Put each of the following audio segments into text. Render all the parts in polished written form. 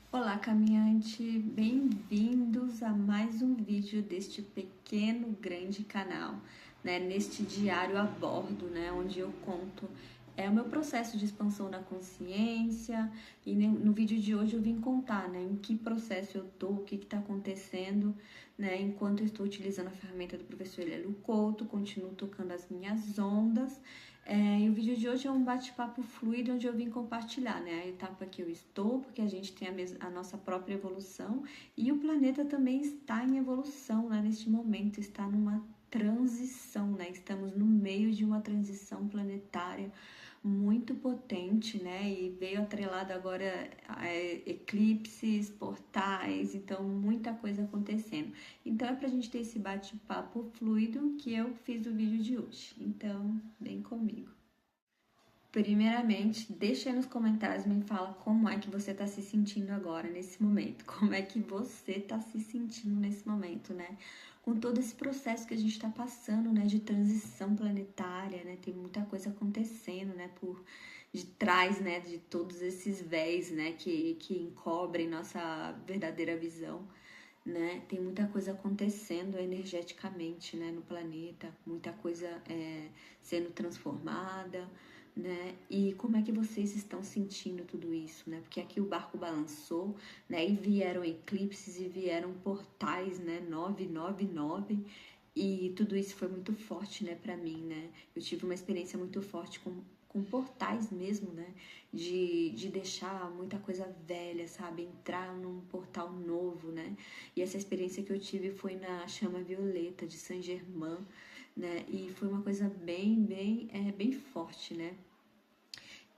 Olá, caminhante, bem-vindos a mais um vídeo deste pequeno, grande canal, né? Neste diário a bordo, né? Onde eu conto o meu processo de expansão da consciência e no vídeo de hoje eu vim contar, né? Em que processo eu tô, o que está acontecendo, né? Enquanto eu estou utilizando a ferramenta do professor Hélio Couto, continuo tocando as minhas ondas. E o vídeo de hoje é um bate-papo fluido onde eu vim compartilhar, né, a etapa que eu estou, porque a gente tem a nossa própria evolução e o planeta também está em evolução, né, neste momento, está numa transição, né, estamos no meio de uma transição planetária muito potente, né? E veio atrelado agora eclipses, portais, então muita coisa acontecendo. Então é pra gente ter esse bate-papo fluido que eu fiz o vídeo de hoje. Então, vem comigo. Primeiramente, deixa aí nos comentários, me fala como é que você tá se sentindo agora, nesse momento. Como é que você tá se sentindo nesse momento, né? Com todo esse processo que a gente tá passando, né? De transição planetária, né? Tem muita coisa acontecendo, né? Por de trás, né? De todos esses véus, né? Que encobrem nossa verdadeira visão, né? Tem muita coisa acontecendo energeticamente, né? No planeta. Muita coisa sendo transformada, né? E como é que vocês estão sentindo tudo isso, né? Porque aqui o barco balançou, né? E vieram eclipses e vieram portais, né? 999 e tudo isso foi muito forte, né, pra mim, né? Eu tive uma experiência muito forte com portais mesmo, né? De deixar muita coisa velha, sabe? Entrar num portal novo, né? E essa experiência que eu tive foi na Chama Violeta de Saint-Germain, né? E foi uma coisa bem forte, né?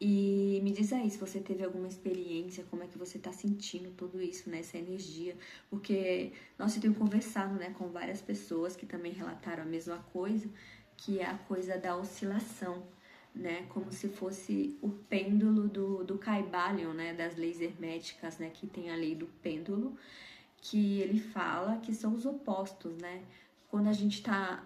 E me diz aí se você teve alguma experiência, como é que você tá sentindo tudo isso, né? Essa energia. Porque, nossa, eu tenho conversado, né, com várias pessoas que também relataram a mesma coisa, que é a coisa da oscilação, né? Como se fosse o pêndulo do Kybalion, né? Das leis herméticas, né? Que tem a lei do pêndulo, que ele fala que são os opostos, né? Quando a gente tá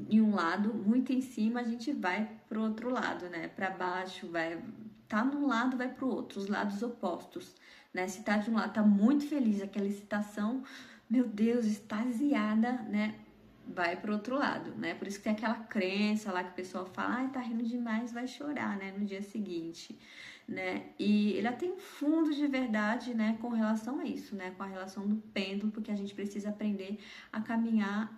em um lado, muito em cima, a gente vai pro outro lado, né? Para baixo, vai tá num lado, vai pro outro, os lados opostos, né? Se tá de um lado, tá muito feliz, aquela excitação, meu Deus, extasiada, né? Vai pro outro lado, né? Por isso que tem aquela crença lá que o pessoal fala, ai, tá rindo demais, vai chorar, né? No dia seguinte, né? E ele tem um fundo de verdade, né? Com relação a isso, né? Com a relação do pêndulo, porque a gente precisa aprender a caminhar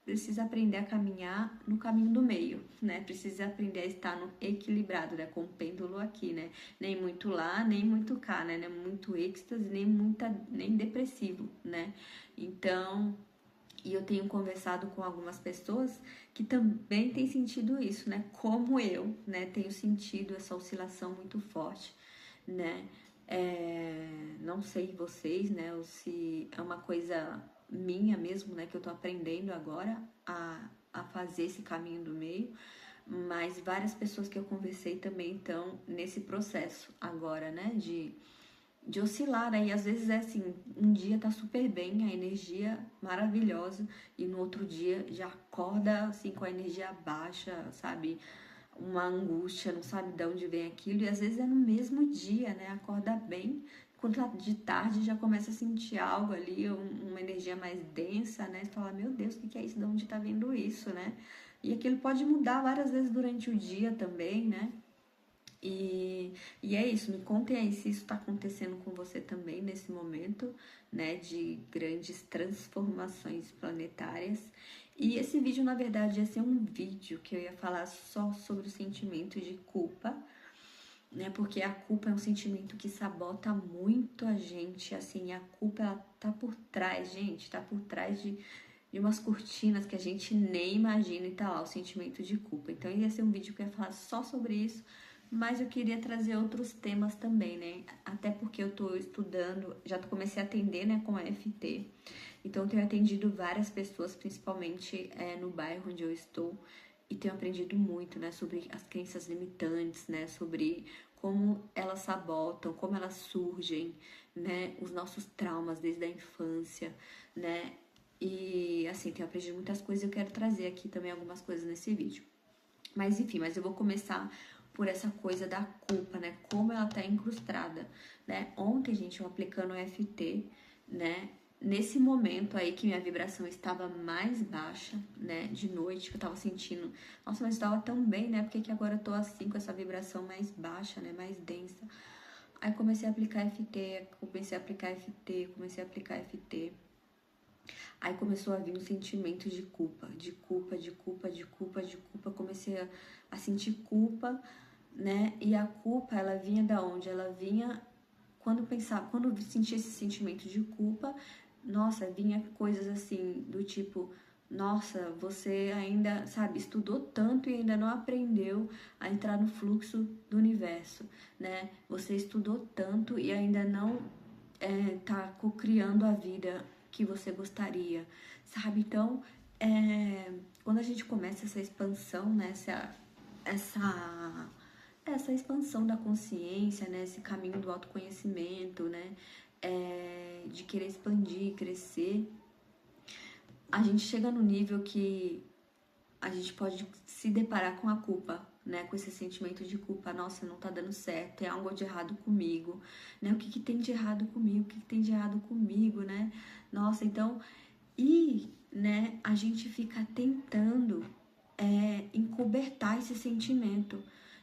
precisa aprender a caminhar no caminho do meio, né? Precisa aprender a estar no equilibrado, né? Com o pêndulo aqui, né? Nem muito lá, nem muito cá, né? Nem muito êxtase, nem depressivo, né? Então, e eu tenho conversado com algumas pessoas que também têm sentido isso, né? Como eu, né? Tenho sentido essa oscilação muito forte, né? Não sei vocês, né? Ou se é uma coisa minha mesmo, né? Que eu tô aprendendo agora a fazer esse caminho do meio. Mas várias pessoas que eu conversei também estão nesse processo agora, né? De oscilar, né? E às vezes é assim, um dia tá super bem, a energia maravilhosa, e no outro dia já acorda assim com a energia baixa, sabe? Uma angústia, não sabe de onde vem aquilo, e às vezes é no mesmo dia, né? Acorda bem, quando tá de tarde já começa a sentir algo ali, uma energia mais densa, né? E fala, meu Deus, o que é isso? De onde tá vindo isso, né? E aquilo pode mudar várias vezes durante o dia também, né? E é isso, me contem aí se isso está acontecendo com você também nesse momento, né, de grandes transformações planetárias. E esse vídeo, na verdade, ia ser um vídeo que eu ia falar só sobre o sentimento de culpa, né, porque a culpa é um sentimento que sabota muito a gente, assim, a culpa, ela tá por trás, gente, tá por trás de umas cortinas que a gente nem imagina e tá lá, o sentimento de culpa. Então ia ser um vídeo que eu ia falar só sobre isso, mas eu queria trazer outros temas também, né? Até porque eu tô estudando, já comecei a atender, né, com a FT. Então eu tenho atendido várias pessoas, principalmente no bairro onde eu estou, e tenho aprendido muito, né, sobre as crenças limitantes, né, sobre como elas sabotam, como elas surgem, né, os nossos traumas desde a infância, né, e assim, tenho aprendido muitas coisas e eu quero trazer aqui também algumas coisas nesse vídeo. Mas enfim, mas eu vou começar por essa coisa da culpa, né? Como ela tá incrustada, né? Ontem, gente, eu aplicando o EFT, né? Nesse momento aí que minha vibração estava mais baixa, né? De noite, que eu tava sentindo, nossa, mas estava tão bem, né? Porque que agora eu tô assim, com essa vibração mais baixa, né? Mais densa. Aí comecei a aplicar FT, comecei a aplicar FT, comecei a aplicar FT. Aí começou a vir um sentimento de culpa, de culpa, de culpa, de culpa, de culpa. Comecei a sentir culpa, né? E a culpa, ela vinha da onde? Ela vinha quando eu sentia esse sentimento de culpa, nossa, vinha coisas assim do tipo, nossa, você ainda, sabe, estudou tanto e ainda não aprendeu a entrar no fluxo do universo, né? Você estudou tanto e ainda não tá cocriando a vida que você gostaria, sabe? Então, quando a gente começa essa expansão, né? Essa expansão da consciência, né? Esse caminho do autoconhecimento, né? De querer expandir, crescer, a gente chega no nível que a gente pode se deparar com a culpa, né? Com esse sentimento de culpa. Nossa, não tá dando certo, tem algo de errado comigo, né? O que que tem de errado comigo? O que que tem de errado comigo, né? Nossa, então... né, a gente fica tentando encobertar esse sentimento,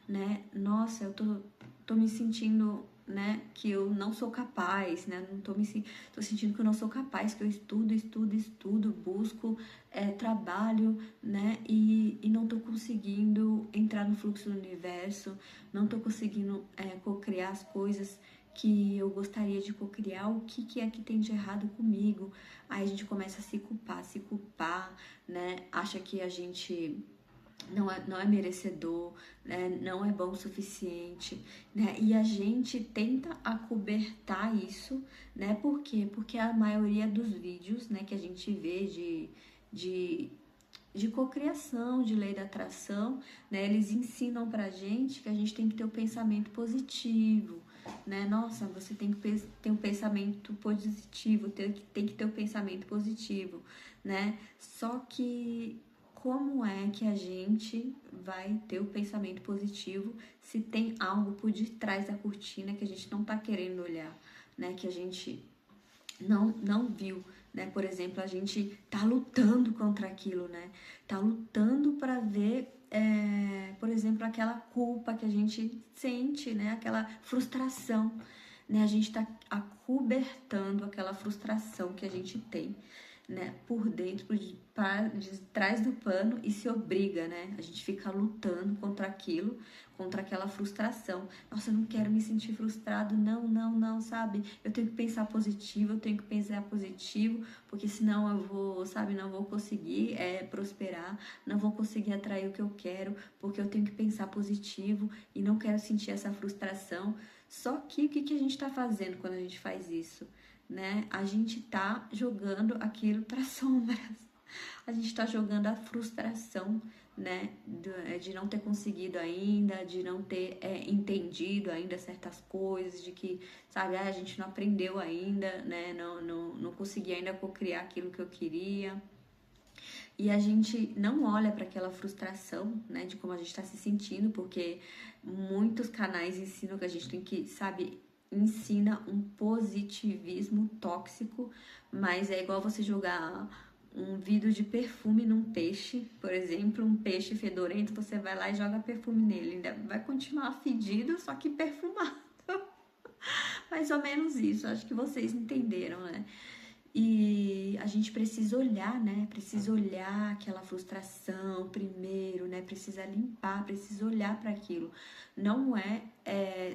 né? Nossa, eu tô me sentindo, né, que eu não sou capaz, né? Tô sentindo que eu não sou capaz, que eu estudo, busco, trabalho, né? E não tô conseguindo entrar no fluxo do universo, não tô conseguindo co-criar as coisas que eu gostaria de cocriar, o que é que tem de errado comigo. Aí a gente começa a se culpar, né? Acha que a gente não é merecedor, né? Não é bom o suficiente, né? E a gente tenta acobertar isso, né? Por quê? Porque a maioria dos vídeos, né, que a gente vê de cocriação, de lei da atração, né? Eles ensinam pra gente que a gente tem que ter o pensamento positivo, né? Nossa, você tem que ter um pensamento positivo, tem que ter o pensamento positivo, né? Só que como é que a gente vai ter o pensamento positivo se tem algo por detrás da cortina que a gente não tá querendo olhar, né? Que a gente não viu, né? Por exemplo, a gente tá lutando contra aquilo, né? Tá lutando para ver, por exemplo, aquela culpa que a gente sente, né? Aquela frustração, né? A gente tá acobertando aquela frustração que a gente tem, né? Por dentro, de trás do pano e se obriga, né? A gente fica lutando contra aquilo, contra aquela frustração. Nossa, eu não quero me sentir frustrado, não, sabe? Eu tenho que pensar positivo, porque senão eu vou, sabe, não vou conseguir prosperar, não vou conseguir atrair o que eu quero, porque eu tenho que pensar positivo e não quero sentir essa frustração. Só que o que a gente tá fazendo quando a gente faz isso, né? A gente tá jogando aquilo para sombras. A gente tá jogando a frustração, né, de não ter conseguido ainda, de não ter entendido ainda certas coisas, de que, sabe, a gente não aprendeu ainda, né, não consegui ainda cocriar aquilo que eu queria. E a gente não olha para aquela frustração, né, de como a gente está se sentindo, porque muitos canais ensinam que a gente tem que, sabe, ensina um positivismo tóxico, mas é igual você jogar um vidro de perfume num peixe, por exemplo, um peixe fedorento, você vai lá e joga perfume nele, ainda vai continuar fedido, só que perfumado. Mais ou menos isso, acho que vocês entenderam, né? E a gente precisa olhar, né? Precisa olhar aquela frustração primeiro, né? Precisa limpar, precisa olhar para aquilo. Não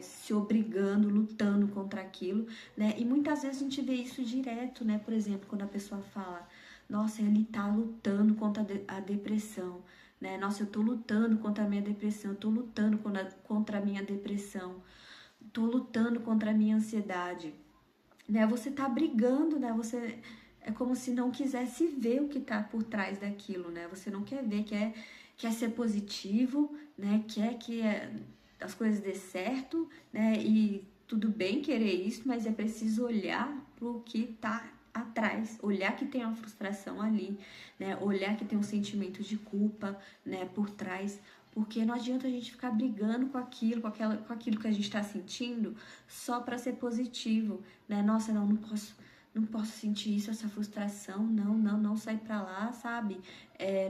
se obrigando, lutando contra aquilo, né? E muitas vezes a gente vê isso direto, né? Por exemplo, quando a pessoa fala, nossa, ele tá lutando contra a depressão, né? Nossa, eu tô lutando contra a minha depressão, eu tô lutando contra a minha depressão, tô lutando contra a minha ansiedade. Né, você tá brigando, né? Você é como se não quisesse ver o que tá por trás daquilo, né? Você não quer ver, quer ser positivo, né? Quer que as coisas dê certo, né? E tudo bem querer isso, mas é preciso olhar pro que tá atrás, olhar que tem uma frustração ali, né? Olhar que tem um sentimento de culpa, né, por trás. Porque não adianta a gente ficar brigando com aquilo, com aquilo que a gente está sentindo só para ser positivo, né? Nossa, não posso sentir isso, essa frustração, não sair pra lá, sabe?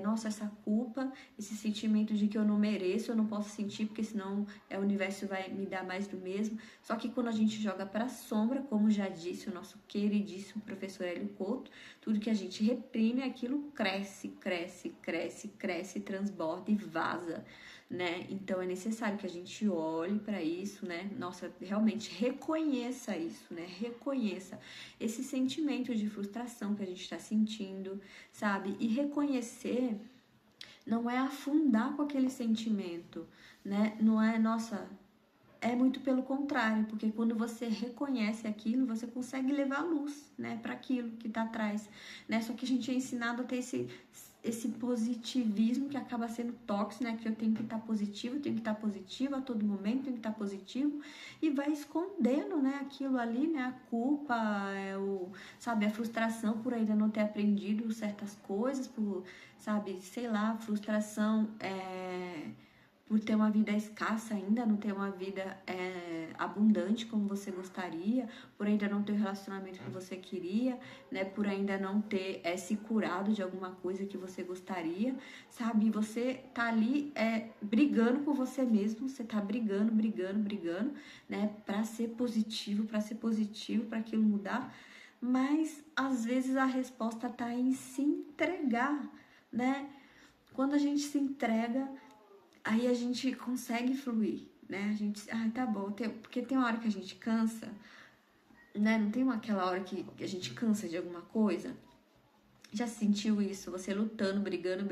Nossa, essa culpa, esse sentimento de que eu não mereço, eu não posso sentir, porque senão o universo vai me dar mais do mesmo. Só que quando a gente joga pra sombra, como já disse o nosso queridíssimo professor Hélio Couto, tudo que a gente reprime, aquilo cresce, transborda e vaza, né? Então é necessário que a gente olhe para isso, né? Nossa, realmente reconheça isso, né? Reconheça esse sentimento de frustração que a gente está sentindo, sabe? E reconhecer não é afundar com aquele sentimento, né? Não é, nossa, é muito pelo contrário, porque quando você reconhece aquilo, você consegue levar luz, né, para aquilo que tá atrás, né? Só que a gente é ensinado a ter esse positivismo que acaba sendo tóxico, né? Que eu tenho que estar positivo, tenho que estar positivo a todo momento, tenho que estar positivo, e vai escondendo, né, aquilo ali, né, a culpa, sabe, a frustração por ainda não ter aprendido certas coisas, por, sabe, sei lá, frustração por ter uma vida escassa ainda, não ter uma vida abundante como você gostaria, por ainda não ter o relacionamento que você queria, né, por ainda não ter se curado de alguma coisa que você gostaria, sabe? Você tá ali brigando com você mesmo, você tá brigando, né, para ser positivo, para aquilo mudar, mas às vezes a resposta tá em se entregar, né? Quando a gente se entrega, aí a gente consegue fluir, né? A gente, tá bom, porque tem uma hora que a gente cansa, né? Não tem aquela hora que a gente cansa de alguma coisa? Já sentiu isso? Você lutando, brigando.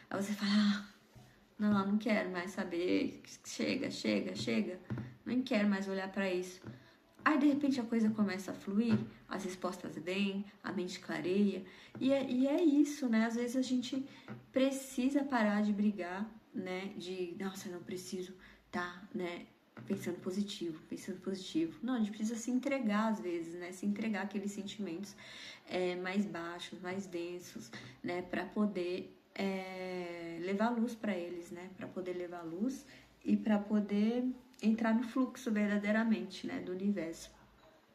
Aí você fala, não quero mais saber, chega. Nem quero mais olhar pra isso. Aí, de repente, a coisa começa a fluir, as respostas vêm, a mente clareia. E é isso, né? Às vezes a gente precisa parar de brigar, né? Nossa, eu não preciso né? Pensando positivo. Não, a gente precisa se entregar às vezes, né? Se entregar àqueles sentimentos mais baixos, mais densos, né? Pra poder levar luz pra eles, né? Pra poder levar luz e pra poder entrar no fluxo verdadeiramente, né, do universo.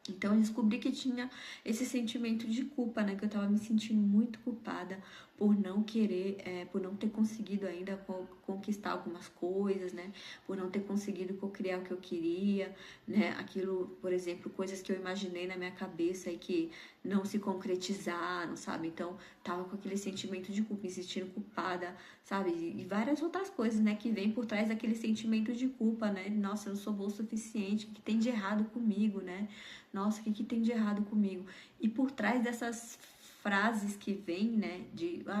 Então eu descobri que tinha esse sentimento de culpa, né, que eu tava me sentindo muito culpada por não querer, por não ter conseguido ainda conquistar algumas coisas, né, por não ter conseguido co-criar o que eu queria, né, aquilo, por exemplo, coisas que eu imaginei na minha cabeça e que não se concretizaram, sabe, então tava com aquele sentimento de culpa, me sentindo culpada, sabe, e várias outras coisas, né, que vem por trás daquele sentimento de culpa, né, nossa, eu não sou boa o suficiente, o que tem de errado comigo, né, nossa, o que tem de errado comigo? E por trás dessas frases que vêm, né,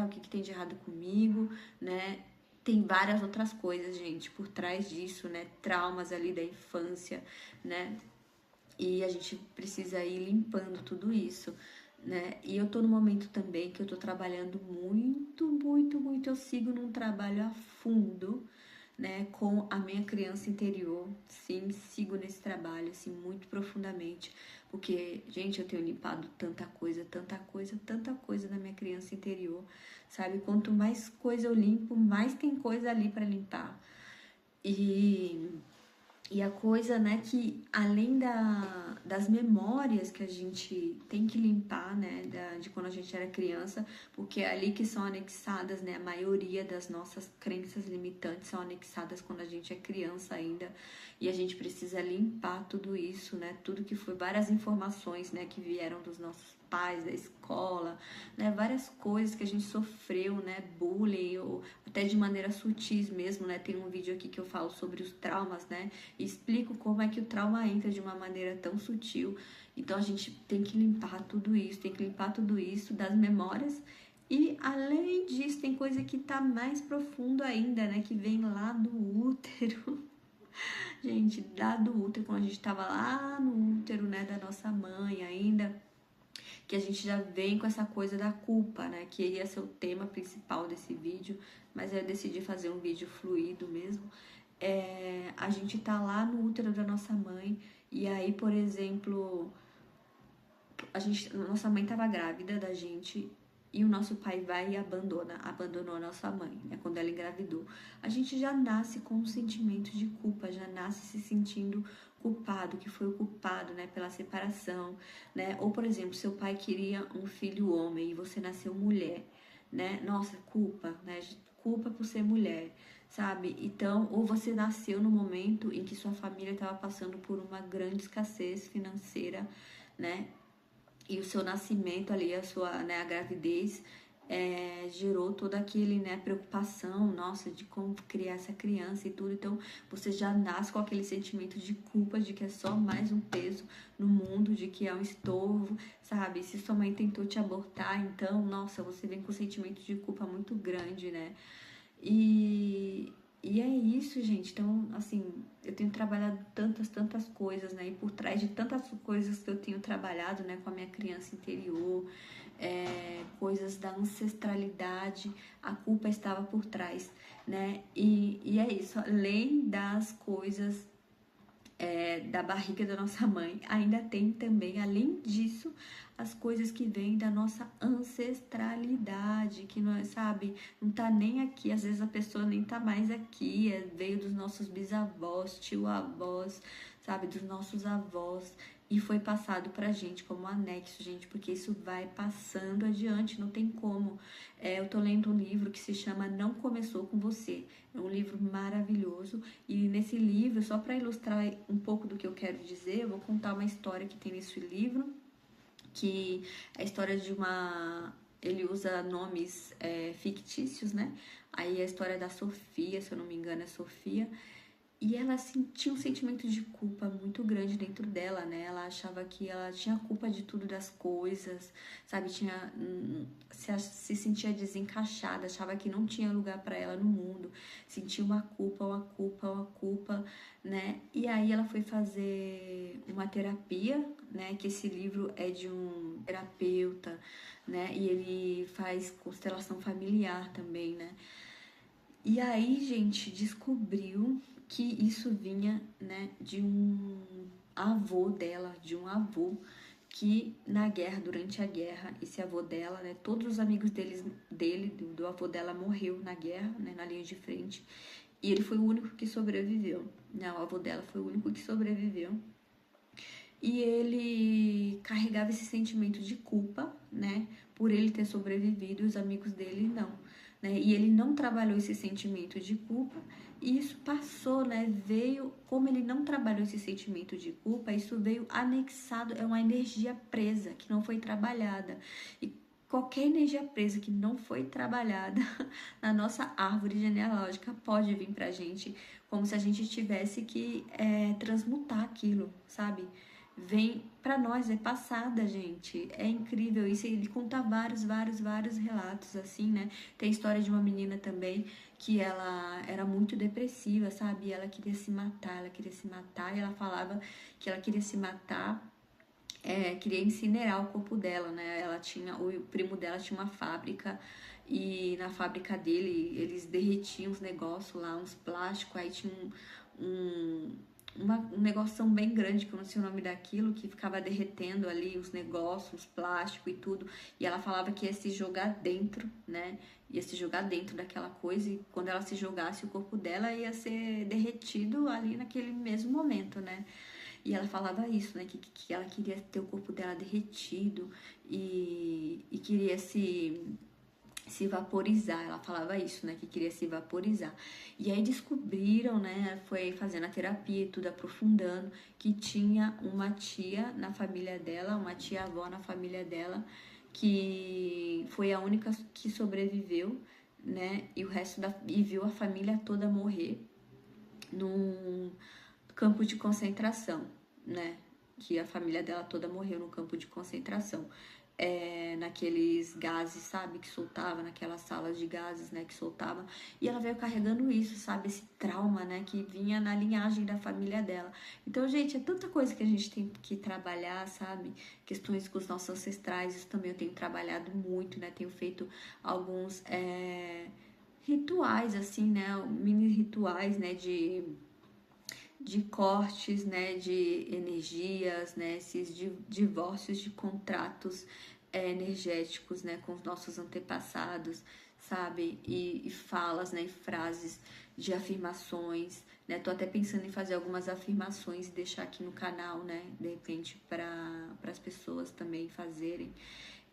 o que tem de errado comigo, né, tem várias outras coisas, gente, por trás disso, né, traumas ali da infância, né, e a gente precisa ir limpando tudo isso, né, e eu tô no momento também que eu tô trabalhando muito, eu sigo num trabalho a fundo, né, com a minha criança interior. Sim, sigo nesse trabalho, assim, muito profundamente, porque, gente, eu tenho limpado tanta coisa da minha criança interior, sabe? Quanto mais coisa eu limpo, mais tem coisa ali para limpar. E a coisa, né, que além das memórias que a gente tem que limpar, né, de quando a gente era criança, porque é ali que são anexadas, né, a maioria das nossas crenças limitantes são anexadas quando a gente é criança ainda, e a gente precisa limpar tudo isso, né, tudo que foi, várias informações, né, que vieram dos nossos pais, da escola, né, várias coisas que a gente sofreu, né, bullying, ou até de maneira sutis mesmo, né, tem um vídeo aqui que eu falo sobre os traumas, né, e explico como é que o trauma entra de uma maneira tão sutil. Então a gente tem que limpar tudo isso, das memórias, e além disso tem coisa que tá mais profundo ainda, né, que vem lá do útero. Gente, lá do útero, quando a gente tava lá no útero, né, da nossa mãe ainda, que a gente já vem com essa coisa da culpa, né, que ia ser o tema principal desse vídeo, mas eu decidi fazer um vídeo fluido mesmo. A gente tá lá no útero da nossa mãe, e aí, por exemplo, nossa mãe tava grávida da gente, e o nosso pai vai e abandonou a nossa mãe, né, quando ela engravidou. A gente já nasce com um sentimento de culpa, já nasce se sentindo culpado, que foi o culpado, né, pela separação, né? Ou, por exemplo, seu pai queria um filho homem e você nasceu mulher, né? Nossa, culpa, né? Culpa por ser mulher, sabe? Então, ou você nasceu no momento em que sua família estava passando por uma grande escassez financeira, né? E o seu nascimento ali, a sua, né, a gravidez, gerou toda aquele, né, preocupação, nossa, de como criar essa criança e tudo. Então, você já nasce com aquele sentimento de culpa, de que é só mais um peso no mundo, de que é um estorvo, sabe? Se sua mãe tentou te abortar, então, nossa, você vem com um sentimento de culpa muito grande, né? E é isso, gente. Então, assim, eu tenho trabalhado tantas coisas, né? E por trás de tantas coisas que eu tenho trabalhado, né, com a minha criança interior, coisas da ancestralidade, a culpa estava por trás, né? E é isso, além das coisas da barriga da nossa mãe, ainda tem também, além disso, as coisas que vêm da nossa ancestralidade, que nós, sabe, não tá nem aqui, às vezes a pessoa nem tá mais aqui, veio dos nossos bisavós, tio-avós, sabe, dos nossos avós, e foi passado pra gente como anexo, gente, porque isso vai passando adiante, não tem como. Eu tô lendo um livro que se chama Não Começou Com Você, é um livro maravilhoso, e nesse livro, só para ilustrar um pouco do que eu quero dizer, eu vou contar uma história que tem nesse livro, que é a história de uma... Ele usa nomes fictícios, né? Aí a história da Sofia, se eu não me engano é Sofia, e ela sentia um sentimento de culpa muito grande dentro dela, né? Ela achava que ela tinha culpa de tudo, das coisas, sabe? Se sentia desencaixada, achava que não tinha lugar para ela no mundo. Sentia uma culpa, né? E aí ela foi fazer uma terapia, né? Que esse livro é de um terapeuta, né? E ele faz constelação familiar também, né? E aí, gente, descobriu que isso vinha, né, de um avô dela, de um avô que na guerra, durante a guerra, esse avô dela, né, todos os amigos do avô dela morreu na guerra, né, na linha de frente, e ele foi o único que sobreviveu, né, o avô dela foi o único que sobreviveu. E ele carregava esse sentimento de culpa, né, por ele ter sobrevivido e os amigos dele não, né, e ele não trabalhou esse sentimento de culpa e isso passou, né, veio, como ele não trabalhou esse sentimento de culpa, isso veio anexado, é uma energia presa, que não foi trabalhada, e qualquer energia presa que não foi trabalhada na nossa árvore genealógica pode vir pra gente, como se a gente tivesse que transmutar aquilo, sabe? Vem para nós, é passada, gente. É incrível isso. Ele conta vários relatos, assim, né? Tem a história de uma menina também que ela era muito depressiva, sabe? E ela queria se matar, e ela falava que ela queria se matar, queria incinerar o corpo dela, né? O primo dela tinha uma fábrica e na fábrica dele eles derretiam os negócios lá, uns plásticos, aí tinha um, um negócio bem grande, que eu não sei o nome daquilo, que ficava derretendo ali os negócios, os plásticos e tudo, e ela falava que ia se jogar dentro, né, ia se jogar dentro daquela coisa, e quando ela se jogasse, o corpo dela ia ser derretido ali naquele mesmo momento, né. E ela falava isso, né, que ela queria ter o corpo dela derretido e queria se vaporizar, ela falava isso, né, que queria se vaporizar. E aí descobriram, né, foi fazendo a terapia e tudo, aprofundando, que tinha uma tia na família dela, uma tia-avó na família dela, que foi a única que sobreviveu, né, e viu a família toda morrer num campo de concentração, né, que a família dela toda morreu no campo de concentração. Naqueles gases, sabe, que soltava, naquelas salas de gases, né, que soltava, e ela veio carregando isso, sabe, esse trauma, né, que vinha na linhagem da família dela. Então, gente, é tanta coisa que a gente tem que trabalhar, sabe, questões com os nossos ancestrais, isso também eu tenho trabalhado muito, né, tenho feito alguns rituais, assim, né, mini rituais, né, de cortes, né, de energias, né, esses divórcios de contratos energéticos, né, com os nossos antepassados, sabe? E falas, né, e frases de afirmações, né? Tô até pensando em fazer algumas afirmações e deixar aqui no canal, né, de repente para as pessoas também fazerem.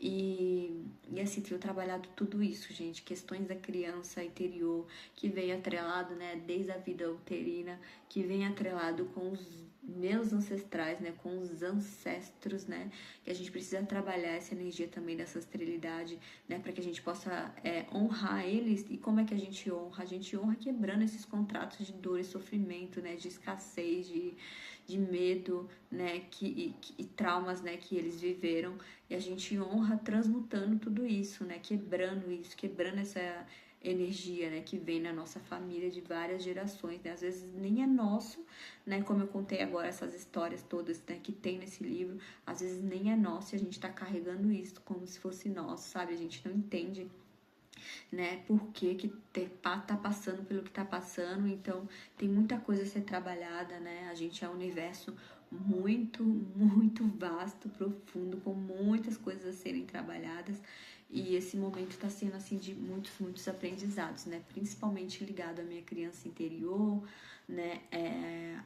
E assim, tenho trabalhado tudo isso, gente, questões da criança interior, que vem atrelado, né, desde a vida uterina, que vem atrelado com os meus ancestrais, né, com os ancestros, né, que a gente precisa trabalhar essa energia também dessa esterilidade, né, para que a gente possa honrar eles. E como é que a gente honra? A gente honra quebrando esses contratos de dor e sofrimento, né, de escassez, de medo, né, e traumas, né, que eles viveram. E a gente honra transmutando tudo isso, né, quebrando isso, quebrando essa energia, né, que vem na nossa família de várias gerações, né, às vezes nem é nosso, né, como eu contei agora essas histórias todas, né, que tem nesse livro, às vezes nem é nosso e a gente tá carregando isso como se fosse nosso, sabe, a gente não entende, né, por que tá passando pelo que tá passando. Então tem muita coisa a ser trabalhada, né, a gente é um universo muito, muito vasto, profundo, com muitas coisas a serem trabalhadas, e esse momento está sendo assim de muitos, muitos aprendizados, né, principalmente ligado à minha criança interior, né,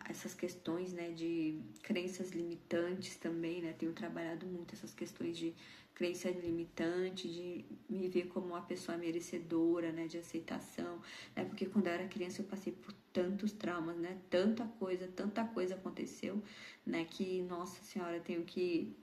essas questões, né, de crenças limitantes também, né, tenho trabalhado muito essas questões de crença limitante, de me ver como uma pessoa merecedora, né, de aceitação, né, porque quando eu era criança eu passei por tantos traumas, né, tanta coisa aconteceu, né, que, nossa senhora, eu tenho que...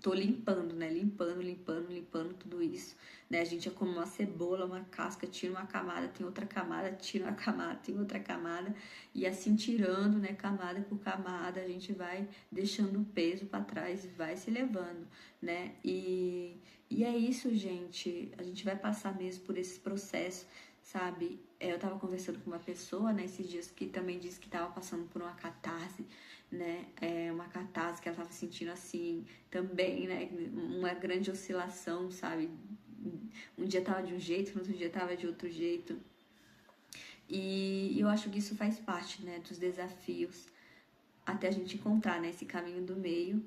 Tô limpando, né, limpando tudo isso, né, a gente é como uma cebola, uma casca, tira uma camada, tem outra camada, tira uma camada, tem outra camada, e assim tirando, né, camada por camada, a gente vai deixando o peso para trás e vai se levando, né, e é isso, gente, a gente vai passar mesmo por esse processo, sabe? Eu tava conversando com uma pessoa, né, esses dias, que também disse que tava passando por uma catarse, né, uma catarse que ela tava sentindo assim, também, né, uma grande oscilação, sabe? Um dia tava de um jeito, no outro dia tava de outro jeito. E eu acho que isso faz parte, né, dos desafios, até a gente encontrar, né, esse caminho do meio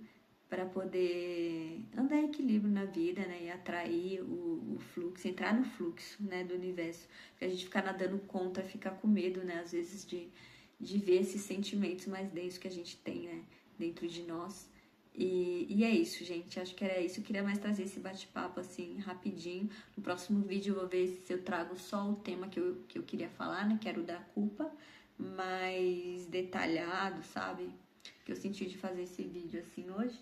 para poder andar em equilíbrio na vida, né, e atrair o fluxo, entrar no fluxo, né, do universo. Porque a gente ficar nadando contra, ficar com medo, né, às vezes de ver esses sentimentos mais densos que a gente tem, né, dentro de nós. E é isso, gente, acho que era isso. Eu queria mais trazer esse bate-papo assim, rapidinho. No próximo vídeo eu vou ver se eu trago só o tema que eu queria falar, né, que era o da culpa, mais detalhado, sabe? Que eu senti de fazer esse vídeo assim hoje.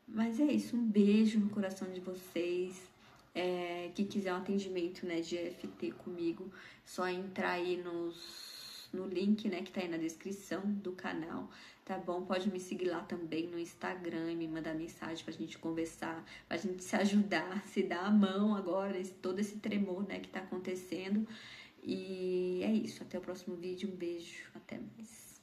Mas é isso, um beijo no coração de vocês. Que quiser um atendimento, né, de EFT comigo, só entrar aí no link, né, que tá aí na descrição do canal, tá bom? Pode me seguir lá também no Instagram e me mandar mensagem pra gente conversar, pra gente se ajudar, se dar a mão agora, todo esse tremor, né, que tá acontecendo. E é isso, até o próximo vídeo, um beijo, até mais.